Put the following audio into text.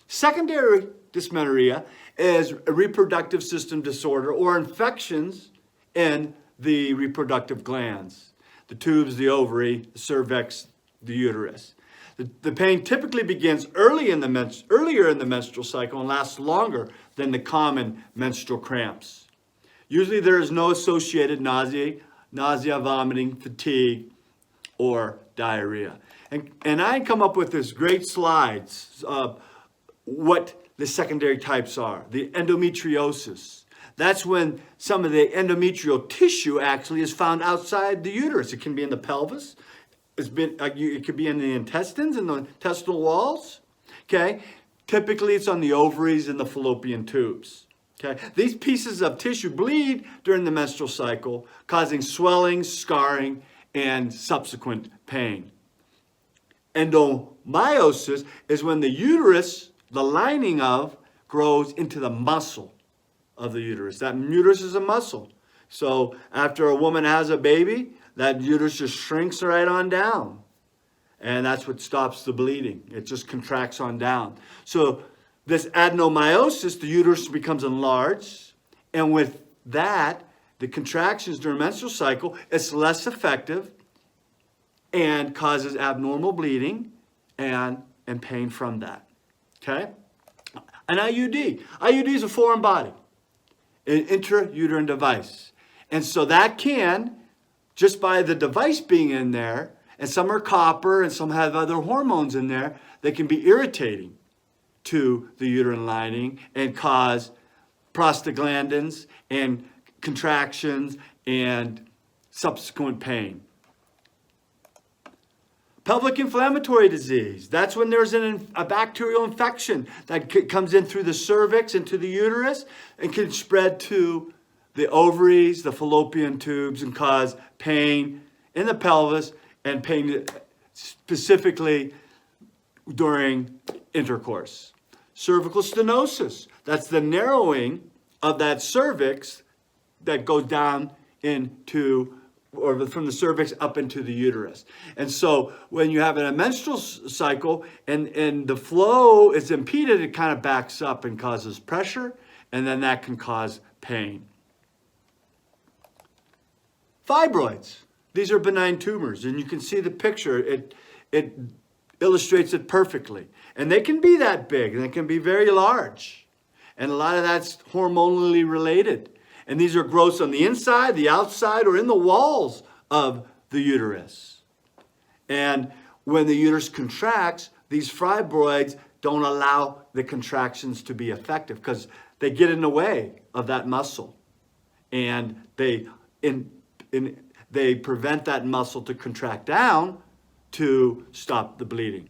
Secondary dysmenorrhea is a reproductive system disorder or infections in the reproductive glands, the tubes, the ovary, the cervix, the uterus. The pain typically begins earlier in the menstrual cycle and lasts longer than the common menstrual cramps. Usually there is no associated nausea, vomiting, fatigue, or diarrhea. And I come up with this great slides of what the secondary types are. The endometriosis. That's when some of the endometrial tissue actually is found outside the uterus. It can be in the pelvis. It could be in the intestines, in the intestinal walls. Okay? Typically it's on the ovaries and the fallopian tubes. Okay? These pieces of tissue bleed during the menstrual cycle, causing swelling, scarring, and subsequent pain. Endomyosis is when the uterus, the lining of, grows into the muscle of the uterus. That uterus is a muscle. So after a woman has a baby, that uterus just shrinks right on down. And that's what stops the bleeding. It just contracts on down. So this adenomyosis, the uterus becomes enlarged. And with that, the contractions during menstrual cycle, it's less effective and causes abnormal bleeding and pain from that. Okay? An IUD. IUD is a foreign body, an intrauterine device. And so that can, just by the device being in there, and some are copper and some have other hormones in there, they can be irritating to the uterine lining and cause prostaglandins and contractions and subsequent pain. Pelvic inflammatory disease. That's when there's a bacterial infection that comes in through the cervix into the uterus and can spread to the ovaries, the fallopian tubes, and cause pain in the pelvis and pain specifically during intercourse. Cervical stenosis. That's the narrowing of that cervix that goes down into, or from the cervix up into the uterus. And so when you have a menstrual cycle and the flow is impeded, it kind of backs up and causes pressure, and then that can cause pain. Fibroids. These are benign tumors, and you can see the picture. It illustrates it perfectly. And they can be that big, and they can be very large. And a lot of that's hormonally related. And these are growths on the inside, the outside, or in the walls of the uterus. And when the uterus contracts, these fibroids don't allow the contractions to be effective because they get in the way of that muscle. And they prevent that muscle to contract down to stop the bleeding.